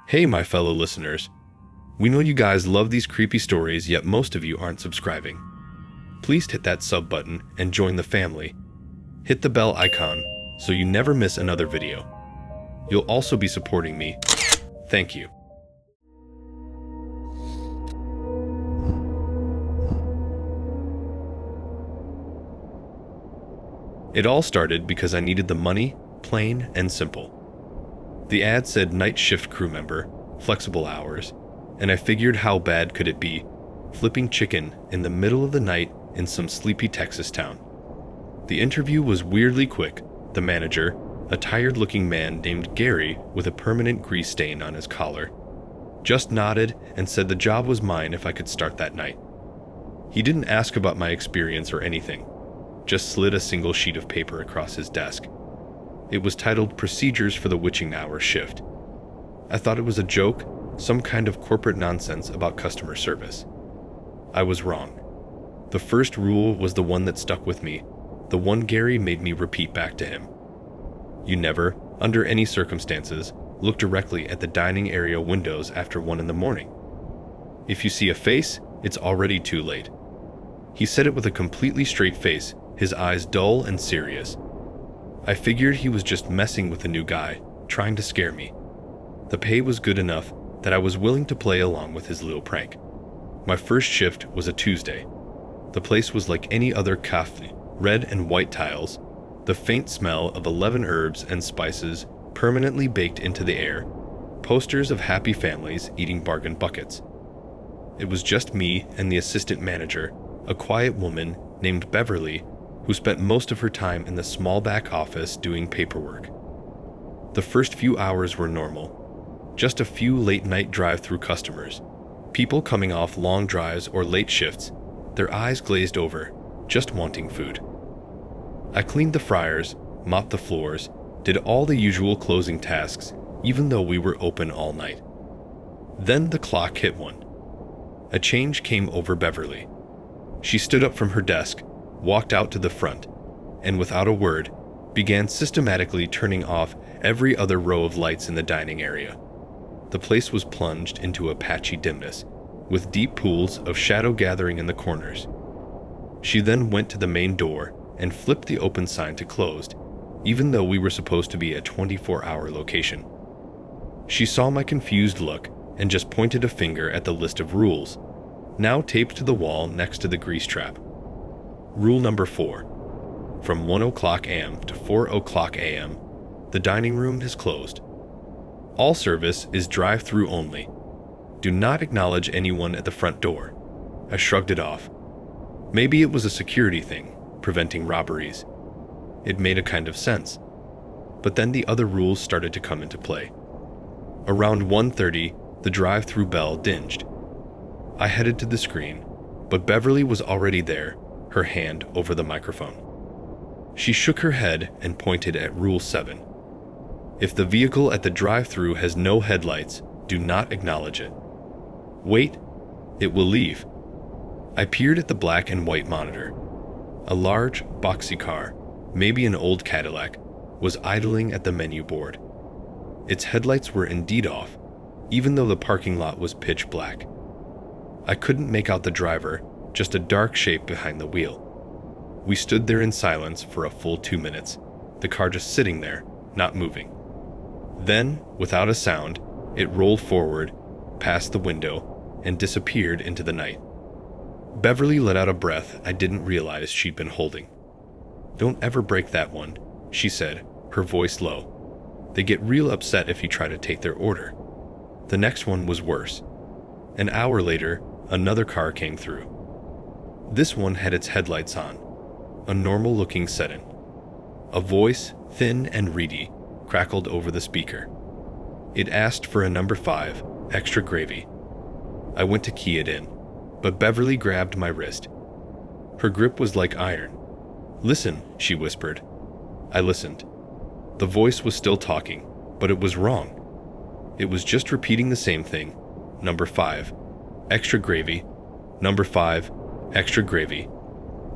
Hey, my fellow listeners. We know you guys love these creepy stories, yet most of you aren't subscribing. Please hit that sub button and join the family. Hit the bell icon so you never miss another video. You'll also be supporting me. Thank you. It all started because I needed the money, plain and simple. The ad said night shift crew member, flexible hours, and I figured how bad could it be, flipping chicken in the middle of the night in some sleepy Texas town. The interview was weirdly quick. The manager, a tired-looking man named Gary with a permanent grease stain on his collar, just nodded and said the job was mine if I could start that night. He didn't ask about my experience or anything, just slid a single sheet of paper across his desk. It was titled Procedures for the Witching Hour Shift. I thought it was a joke, some kind of corporate nonsense about customer service. I was wrong. The first rule was the one that stuck with me, the one Gary made me repeat back to him. You never, under any circumstances, look directly at the dining area windows after 1 a.m. If you see a face, it's already too late. He said it with a completely straight face, his eyes dull and serious. I figured he was just messing with a new guy, trying to scare me. The pay was good enough that I was willing to play along with his little prank. My first shift was a Tuesday. The place was like any other cafe, red and white tiles, the faint smell of 11 herbs and spices permanently baked into the air, posters of happy families eating bargain buckets. It was just me and the assistant manager, a quiet woman named Beverly, who spent most of her time in the small back office doing paperwork. The first few hours were normal. Just a few late-night drive-through customers, people coming off long drives or late shifts, their eyes glazed over, just wanting food. I cleaned the fryers, mopped the floors, did all the usual closing tasks, even though we were open all night. Then the clock hit 1. A change came over Beverly. She stood up from her desk, walked out to the front, and without a word, began systematically turning off every other row of lights in the dining area. The place was plunged into a patchy dimness, with deep pools of shadow gathering in the corners. She then went to the main door and flipped the open sign to closed, even though we were supposed to be a 24-hour location. She saw my confused look and just pointed a finger at the list of rules, now taped to the wall next to the grease trap. Rule number 4. From 1 o'clock a.m. to 4 o'clock a.m., the dining room is closed. All service is drive-through only. Do not acknowledge anyone at the front door. I shrugged it off. Maybe it was a security thing, preventing robberies. It made a kind of sense. But then the other rules started to come into play. Around 1:30, the drive-through bell dinged. I headed to the screen, but Beverly was already there, her hand over the microphone. She shook her head and pointed at Rule 7. If the vehicle at the drive-through has no headlights, do not acknowledge it. Wait, it will leave. I peered at the black and white monitor. A large, boxy car, maybe an old Cadillac, was idling at the menu board. Its headlights were indeed off, even though the parking lot was pitch black. I couldn't make out the driver, just a dark shape behind the wheel. We stood there in silence for a full 2 minutes, the car just sitting there, not moving. Then, without a sound, it rolled forward, past the window, and disappeared into the night. Beverly let out a breath I didn't realize she'd been holding. "Don't ever break that one," she said, her voice low. "They get real upset if you try to take their order." The next one was worse. An hour later, another car came through. This one had its headlights on, a normal-looking setting. A voice, thin and reedy, crackled over the speaker. It asked for a number 5, extra gravy. I went to key it in, but Beverly grabbed my wrist. Her grip was like iron. "Listen," she whispered. I listened. The voice was still talking, but it was wrong. It was just repeating the same thing. Number 5, extra gravy. Number 5, extra gravy.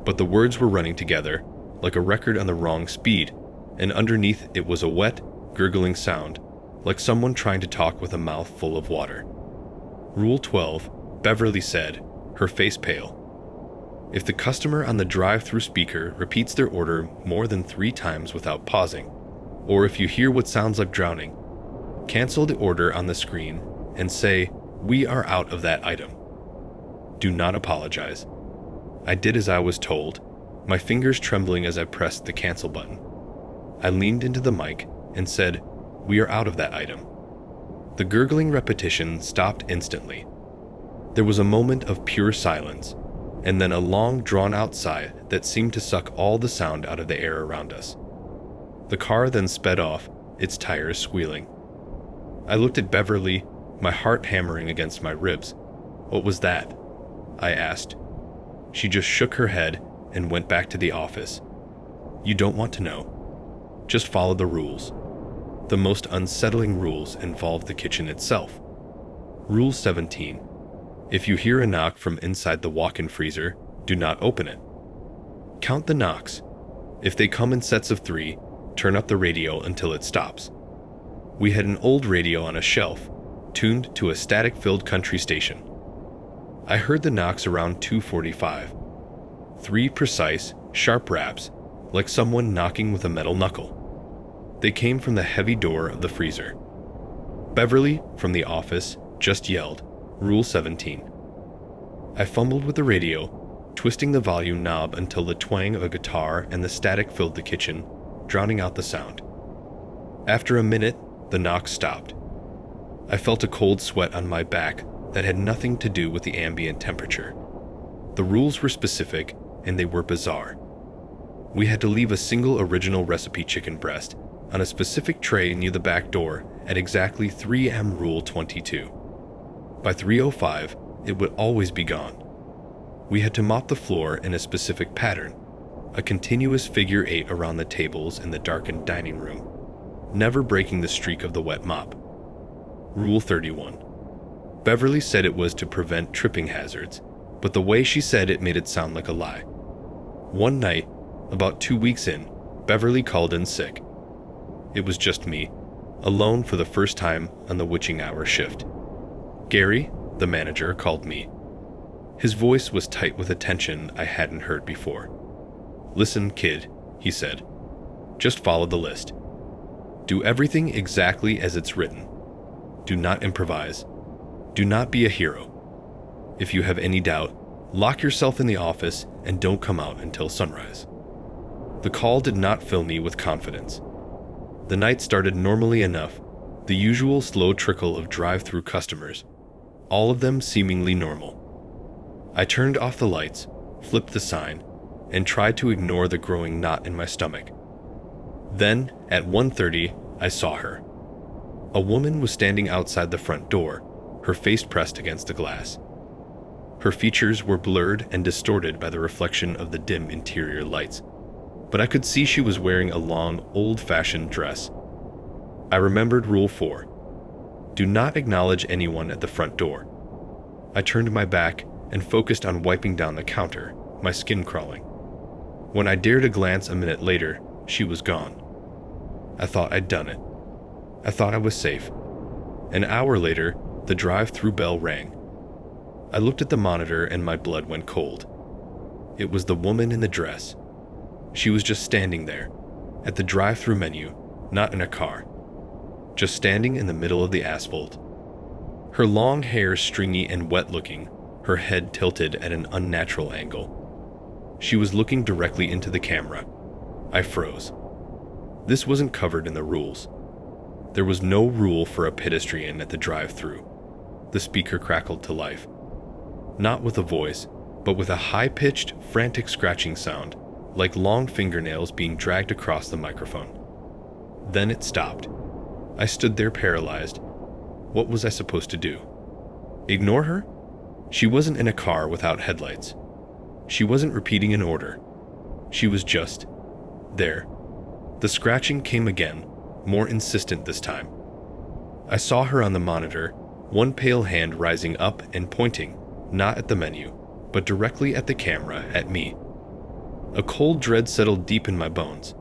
But the words were running together, like a record on the wrong speed, and underneath it was a wet, gurgling sound, like someone trying to talk with a mouth full of water. Rule 12, Beverly said, her face pale. If the customer on the drive-thru speaker repeats their order more than 3 times without pausing, or if you hear what sounds like drowning, cancel the order on the screen and say, "We are out of that item." Do not apologize. I did as I was told, my fingers trembling as I pressed the cancel button. I leaned into the mic and said, "We are out of that item." The gurgling repetition stopped instantly. There was a moment of pure silence, and then a long, drawn-out sigh that seemed to suck all the sound out of the air around us. The car then sped off, its tires squealing. I looked at Beverly, my heart hammering against my ribs. "What was that?" I asked. She just shook her head and went back to the office. "You don't want to know. Just follow the rules." The most unsettling rules involve the kitchen itself. Rule 17. If you hear a knock from inside the walk-in freezer, do not open it. Count the knocks. If they come in sets of 3, turn up the radio until it stops. We had an old radio on a shelf, tuned to a static-filled country station. I heard the knocks around 2:45. 3 precise, sharp raps, like someone knocking with a metal knuckle. They came from the heavy door of the freezer. Beverly, from the office, just yelled, "Rule 17." I fumbled with the radio, twisting the volume knob until the twang of a guitar and the static filled the kitchen, drowning out the sound. After a minute, the knock stopped. I felt a cold sweat on my back that had nothing to do with the ambient temperature. The rules were specific, and they were bizarre. We had to leave a single original recipe chicken breast on a specific tray near the back door at exactly 3 AM Rule 22. By 3:05, it would always be gone. We had to mop the floor in a specific pattern, a continuous figure 8 around the tables in the darkened dining room, never breaking the streak of the wet mop. Rule 31. Beverly said it was to prevent tripping hazards, but the way she said it made it sound like a lie. One night, about 2 weeks in, Beverly called in sick. It was just me, alone for the first time on the witching hour shift. Gary, the manager, called me. His voice was tight with a tension I hadn't heard before. "Listen, kid," he said. "Just follow the list. Do everything exactly as it's written. Do not improvise. Do not be a hero. If you have any doubt, lock yourself in the office and don't come out until sunrise." The call did not fill me with confidence. The night started normally enough, the usual slow trickle of drive-through customers, all of them seemingly normal. I turned off the lights, flipped the sign, and tried to ignore the growing knot in my stomach. Then, at 1:30, I saw her. A woman was standing outside the front door, her face pressed against the glass. Her features were blurred and distorted by the reflection of the dim interior lights, but I could see she was wearing a long, old-fashioned dress. I remembered Rule 4. Do not acknowledge anyone at the front door. I turned my back and focused on wiping down the counter, my skin crawling. When I dared a glance a minute later, she was gone. I thought I'd done it. I thought I was safe. An hour later, the drive-through bell rang. I looked at the monitor and my blood went cold. It was the woman in the dress. She was just standing there, at the drive-through menu, not in a car. Just standing in the middle of the asphalt. Her long hair stringy and wet-looking, her head tilted at an unnatural angle. She was looking directly into the camera. I froze. This wasn't covered in the rules. There was no rule for a pedestrian at the drive-through. The speaker crackled to life. Not with a voice, but with a high-pitched, frantic scratching sound, like long fingernails being dragged across the microphone. Then it stopped. I stood there paralyzed. What was I supposed to do? Ignore her? She wasn't in a car without headlights. She wasn't repeating an order. She was just there. The scratching came again, more insistent this time. I saw her on the monitor, one pale hand rising up and pointing, not at the menu, but directly at the camera, at me. A cold dread settled deep in my bones.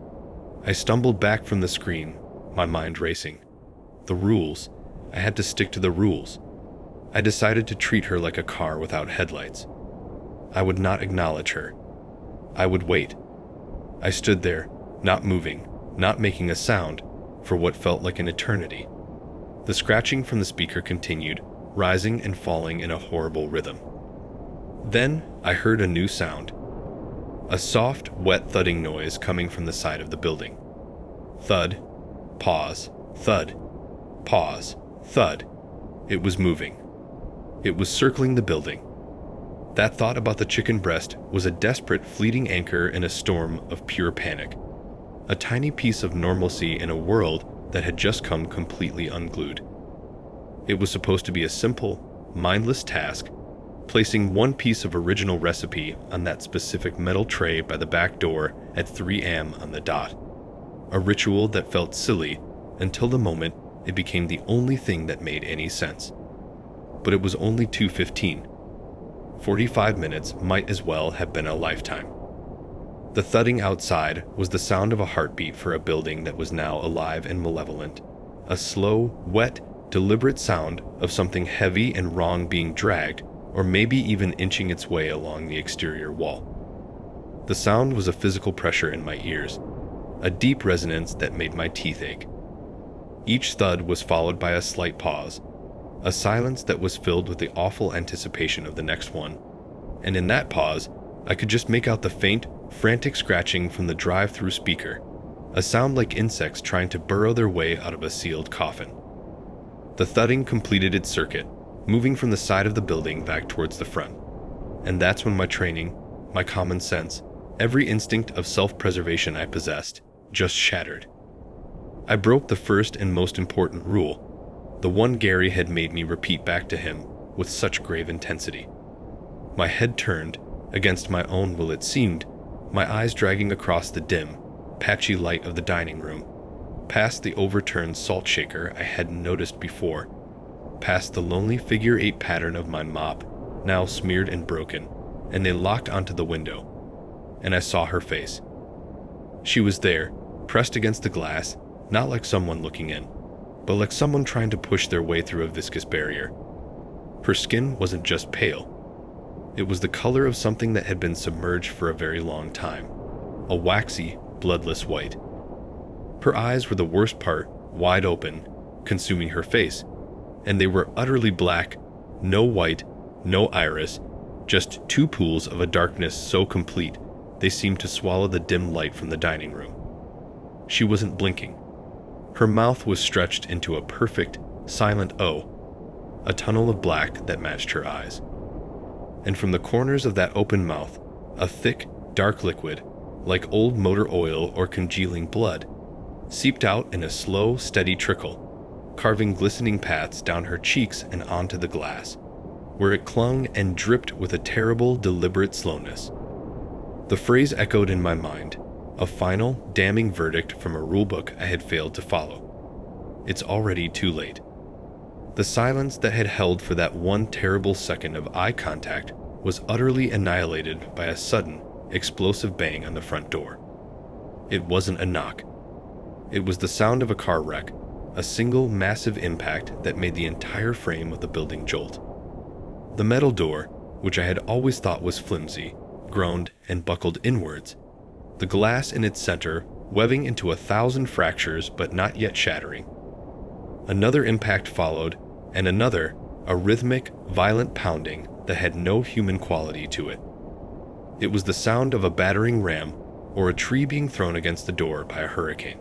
I stumbled back from the screen, my mind racing. The rules. I had to stick to the rules. I decided to treat her like a car without headlights. I would not acknowledge her. I would wait. I stood there, not moving, not making a sound, for what felt like an eternity. The scratching from the speaker continued, rising and falling in a horrible rhythm. Then I heard a new sound. A soft, wet thudding noise coming from the side of the building. Thud, pause, thud, pause, thud. It was moving. It was circling the building. That thought about the chicken breast was a desperate, fleeting anchor in a storm of pure panic. A tiny piece of normalcy in a world that had just come completely unglued. It was supposed to be a simple, mindless task, placing one piece of original recipe on that specific metal tray by the back door at 3 a.m. on the dot. A ritual that felt silly until the moment it became the only thing that made any sense. But it was only 2:15. 45 minutes might as well have been a lifetime. The thudding outside was the sound of a heartbeat for a building that was now alive and malevolent. A slow, wet, deliberate sound of something heavy and wrong being dragged, or maybe even inching its way along the exterior wall. The sound was a physical pressure in my ears, a deep resonance that made my teeth ache. Each thud was followed by a slight pause, a silence that was filled with the awful anticipation of the next one. And in that pause, I could just make out the faint, frantic scratching from the drive-through speaker, a sound like insects trying to burrow their way out of a sealed coffin. The thudding completed its circuit, moving from the side of the building back towards the front. And that's when my training, my common sense, every instinct of self-preservation I possessed, just shattered. I broke the first and most important rule, the one Gary had made me repeat back to him with such grave intensity. My head turned, against my own will it seemed, my eyes dragging across the dim, patchy light of the dining room, past the overturned salt shaker I hadn't noticed before, past the lonely figure 8 pattern of my mop, now smeared and broken, and they locked onto the window, and I saw her face. She was there, pressed against the glass, not like someone looking in, but like someone trying to push their way through a viscous barrier. Her skin wasn't just pale. It was the color of something that had been submerged for a very long time, a waxy, bloodless white. Her eyes were the worst part, wide open, consuming her face, and they were utterly black, no white, no iris, just 2 pools of a darkness so complete they seemed to swallow the dim light from the dining room. She wasn't blinking. Her mouth was stretched into a perfect, silent O, a tunnel of black that matched her eyes. And from the corners of that open mouth, a thick, dark liquid, like old motor oil or congealing blood, seeped out in a slow, steady trickle, carving glistening paths down her cheeks and onto the glass, where it clung and dripped with a terrible, deliberate slowness. The phrase echoed in my mind, a final, damning verdict from a rulebook I had failed to follow. It's already too late. The silence that had held for that one terrible second of eye contact was utterly annihilated by a sudden, explosive bang on the front door. It wasn't a knock. It was the sound of a car wreck, a single massive impact that made the entire frame of the building jolt. The metal door, which I had always thought was flimsy, groaned and buckled inwards, the glass in its center webbing into 1,000 fractures but not yet shattering. Another impact followed, and another, a rhythmic, violent pounding that had no human quality to it. It was the sound of a battering ram or a tree being thrown against the door by a hurricane.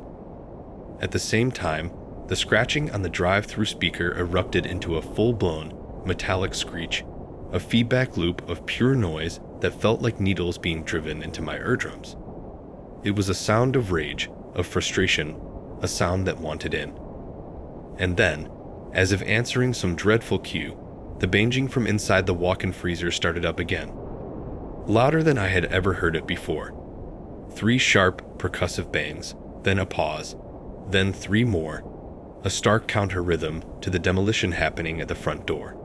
At the same time, the scratching on the drive-through speaker erupted into a full-blown, metallic screech, a feedback loop of pure noise that felt like needles being driven into my eardrums. It was a sound of rage, of frustration, a sound that wanted in. And then, as if answering some dreadful cue, the banging from inside the walk-in freezer started up again, louder than I had ever heard it before. 3 sharp, percussive bangs, then a pause, then 3 more, a stark counter-rhythm to the demolition happening at the front door.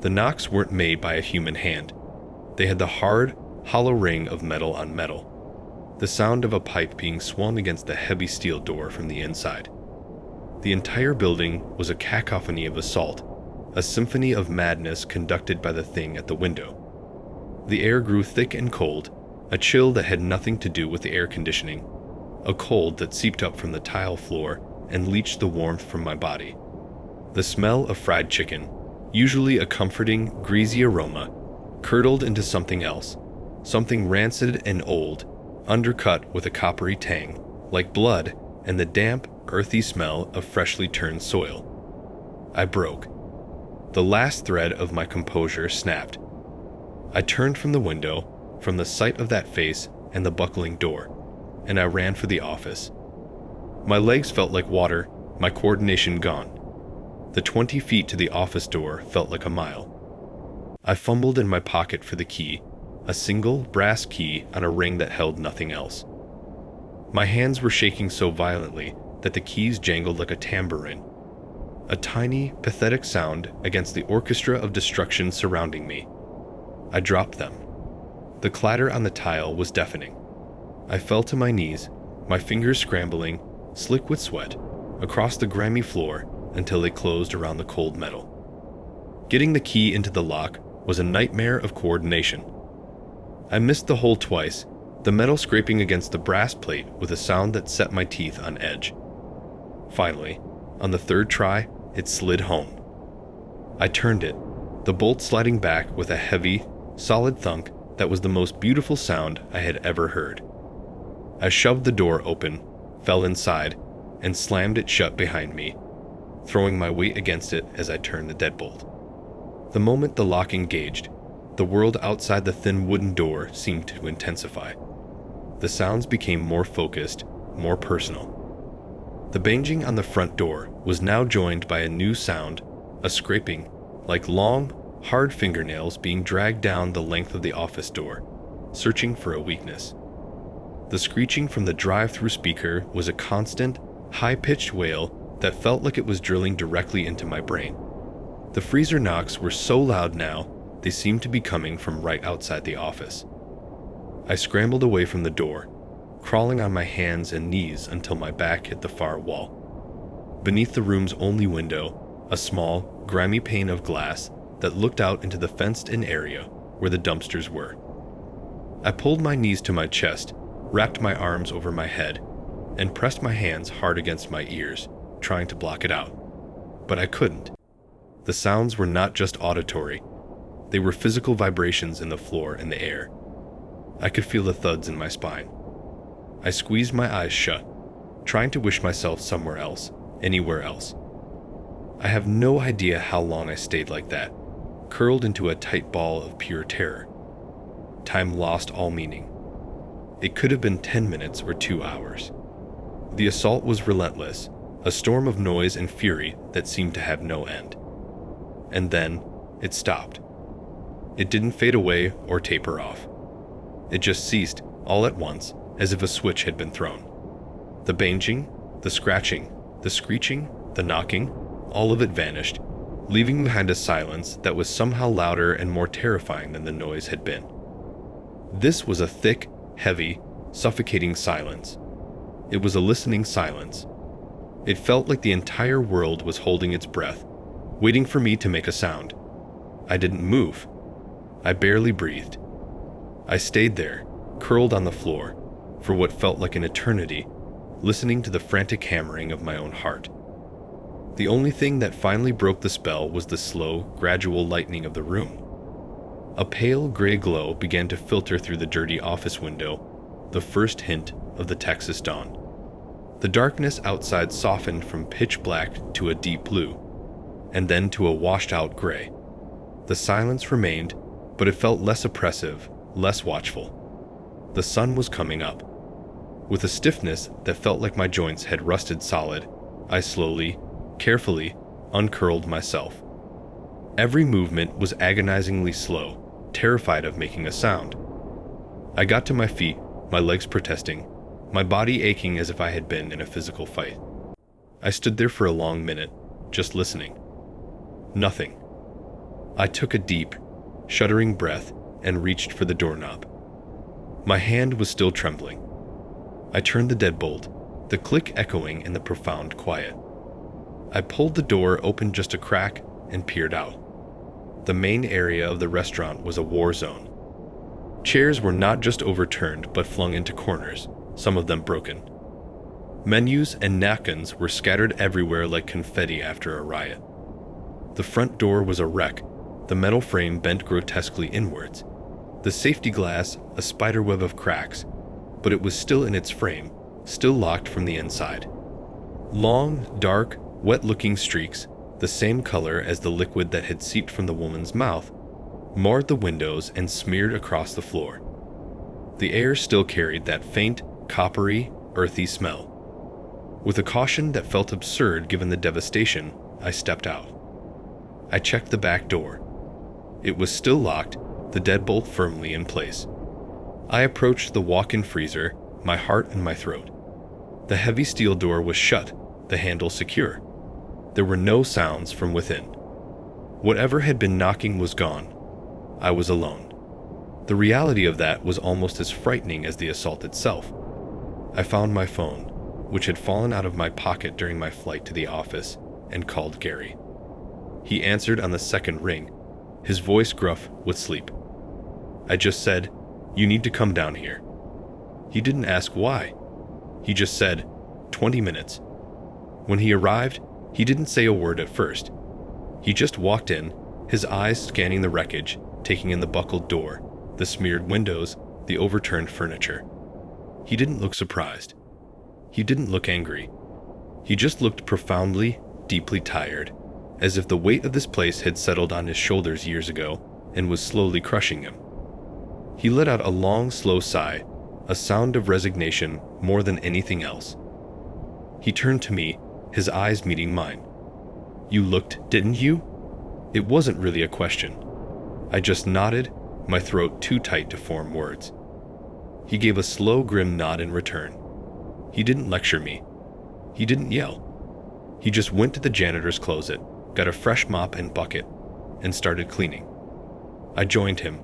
The knocks weren't made by a human hand. They had the hard, hollow ring of metal on metal, the sound of a pipe being swung against the heavy steel door from the inside. The entire building was a cacophony of assault, a symphony of madness conducted by the thing at the window. The air grew thick and cold, a chill that had nothing to do with the air conditioning, a cold that seeped up from the tile floor and leached the warmth from my body. The smell of fried chicken, usually a comforting, greasy aroma, curdled into something else, something rancid and old, undercut with a coppery tang, like blood and the damp, earthy smell of freshly turned soil. I broke. The last thread of my composure snapped. I turned from the window, from the sight of that face and the buckling door, and I ran for the office. My legs felt like water, my coordination gone. The 20 feet to the office door felt like a mile. I fumbled in my pocket for the key, a single brass key on a ring that held nothing else. My hands were shaking so violently that the keys jangled like a tambourine. A tiny, pathetic sound against the orchestra of destruction surrounding me. I dropped them. The clatter on the tile was deafening. I fell to my knees, my fingers scrambling, slick with sweat, across the grimy floor until they closed around the cold metal. Getting the key into the lock was a nightmare of coordination. I missed the hole twice, the metal scraping against the brass plate with a sound that set my teeth on edge. Finally, on the third try, it slid home. I turned it, the bolt sliding back with a heavy, solid thunk that was the most beautiful sound I had ever heard. I shoved the door open, fell inside, and slammed it shut behind me, throwing my weight against it as I turned the deadbolt. The moment the lock engaged, the world outside the thin wooden door seemed to intensify. The sounds became more focused, more personal. The banging on the front door was now joined by a new sound, a scraping, like long, hard fingernails being dragged down the length of the office door, searching for a weakness. The screeching from the drive-through speaker was a constant, high-pitched wail that felt like it was drilling directly into my brain. The freezer knocks were so loud now, they seemed to be coming from right outside the office. I scrambled away from the door, crawling on my hands and knees until my back hit the far wall. Beneath the room's only window, a small, grimy pane of glass that looked out into the fenced-in area where the dumpsters were. I pulled my knees to my chest, wrapped my arms over my head, and pressed my hands hard against my ears, trying to block it out. But I couldn't. The sounds were not just auditory. They were physical vibrations in the floor and the air. I could feel the thuds in my spine. I squeezed my eyes shut, trying to wish myself somewhere else, anywhere else. I have no idea how long I stayed like that, curled into a tight ball of pure terror. Time lost all meaning. It could have been 10 minutes or 2 hours. The assault was relentless, a storm of noise and fury that seemed to have no end. And then, it stopped. It didn't fade away or taper off. It just ceased, all at once, as if a switch had been thrown. The banging, the scratching, the screeching, the knocking, all of it vanished, leaving behind a silence that was somehow louder and more terrifying than the noise had been. This was a thick, heavy, suffocating silence. It was a listening silence. It felt like the entire world was holding its breath, waiting for me to make a sound. I didn't move. I barely breathed. I stayed there, curled on the floor, for what felt like an eternity, listening to the frantic hammering of my own heart. The only thing that finally broke the spell was the slow, gradual lightening of the room. A pale gray glow began to filter through the dirty office window, the first hint of the Texas dawn. The darkness outside softened from pitch black to a deep blue, and then to a washed-out gray. The silence remained, but it felt less oppressive, less watchful. The sun was coming up. With a stiffness that felt like my joints had rusted solid, I slowly, carefully, uncurled myself. Every movement was agonizingly slow, terrified of making a sound. I got to my feet, my legs protesting, my body aching as if I had been in a physical fight. I stood there for a long minute, just listening. Nothing. I took a deep, shuddering breath and reached for the doorknob. My hand was still trembling. I turned the deadbolt, the click echoing in the profound quiet. I pulled the door open just a crack and peered out. The main area of the restaurant was a war zone. Chairs were not just overturned but flung into corners, some of them broken. Menus and napkins were scattered everywhere like confetti after a riot. The front door was a wreck, the metal frame bent grotesquely inwards. The safety glass a spiderweb of cracks, but it was still in its frame, still locked from the inside. Long, dark, wet-looking streaks, the same color as the liquid that had seeped from the woman's mouth, marred the windows and smeared across the floor. The air still carried that faint, coppery, earthy smell. With a caution that felt absurd given the devastation, I stepped out. I checked the back door. It was still locked, the deadbolt firmly in place. I approached the walk-in freezer, my heart in my throat. The heavy steel door was shut, the handle secure. There were no sounds from within. Whatever had been knocking was gone. I was alone. The reality of that was almost as frightening as the assault itself. I found my phone, which had fallen out of my pocket during my flight to the office, and called Gary. He answered on the second ring, his voice gruff with sleep. I just said, "You need to come down here." He didn't ask why. He just said, 20 minutes. When he arrived, he didn't say a word at first. He just walked in, his eyes scanning the wreckage, taking in the buckled door, the smeared windows, the overturned furniture. He didn't look surprised. He didn't look angry. He just looked profoundly, deeply tired, as if the weight of this place had settled on his shoulders years ago and was slowly crushing him. He let out a long, slow sigh, a sound of resignation more than anything else. He turned to me, his eyes meeting mine. "You looked, didn't you?" It wasn't really a question. I just nodded, my throat too tight to form words. He gave a slow, grim nod in return. He didn't lecture me. He didn't yell. He just went to the janitor's closet, got a fresh mop and bucket, and started cleaning. I joined him,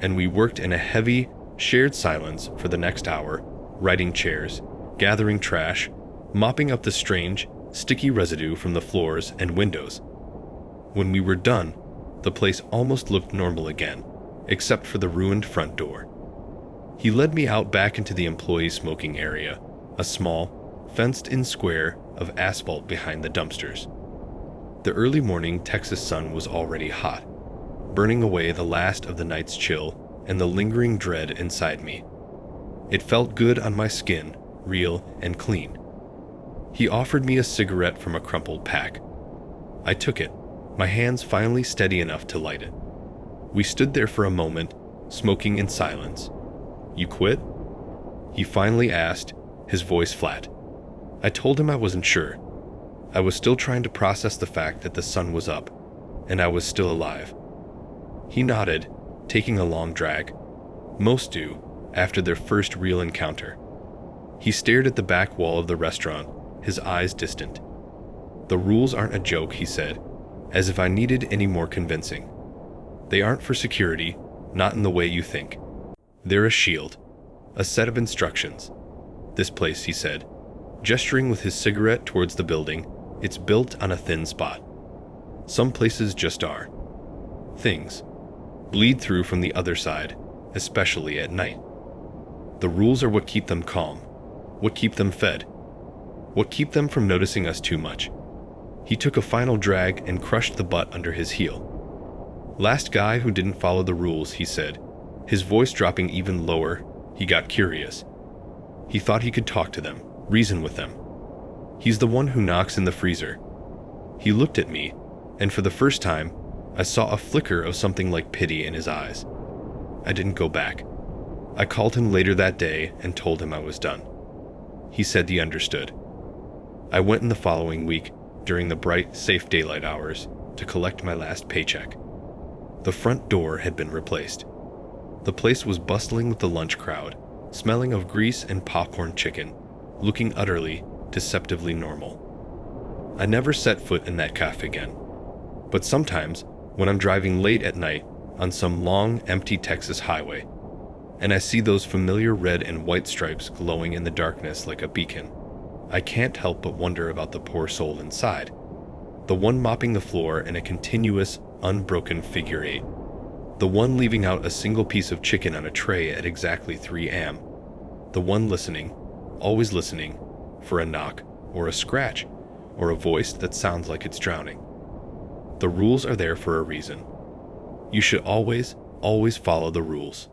and we worked in a heavy, shared silence for the next hour, righting chairs, gathering trash, mopping up the strange, sticky residue from the floors and windows. When we were done, the place almost looked normal again, except for the ruined front door. He led me out back into the employee smoking area, a small, fenced-in square of asphalt behind the dumpsters. The early morning Texas sun was already hot, burning away the last of the night's chill and the lingering dread inside me. It felt good on my skin, real and clean. He offered me a cigarette from a crumpled pack. I took it, my hands finally steady enough to light it. We stood there for a moment, smoking in silence. "You quit?" He finally asked, his voice flat. I told him I wasn't sure. I was still trying to process the fact that the sun was up, and I was still alive. He nodded, taking a long drag. Most do, after their first real encounter. He stared at the back wall of the restaurant, his eyes distant. "The rules aren't a joke," he said, as if I needed any more convincing. "They aren't for security, not in the way you think. They're a shield, a set of instructions. This place," he said, gesturing with his cigarette towards the building, "it's built on a thin spot. Some places just are. Things bleed through from the other side, especially at night. The rules are what keep them calm, what keep them fed, what keep them from noticing us too much." He took a final drag and crushed the butt under his heel. "Last guy who didn't follow the rules," he said, his voice dropping even lower. He got curious. He thought he could talk to them, reason with them. "He's the one who knocks in the freezer." He looked at me, and for the first time, I saw a flicker of something like pity in his eyes. I didn't go back. I called him later that day and told him I was done. He said he understood. I went in the following week, during the bright, safe daylight hours, to collect my last paycheck. The front door had been replaced. The place was bustling with the lunch crowd, smelling of grease and popcorn chicken, looking utterly, deceptively normal. I never set foot in that cafe again. But sometimes, when I'm driving late at night on some long, empty Texas highway, and I see those familiar red and white stripes glowing in the darkness like a beacon, I can't help but wonder about the poor soul inside, The one mopping the floor in a continuous, unbroken figure 8. The one leaving out a single piece of chicken on a tray at exactly 3 am. The one listening, always listening, for a knock, or a scratch, or a voice that sounds like it's drowning. The rules are there for a reason. You should always follow the rules.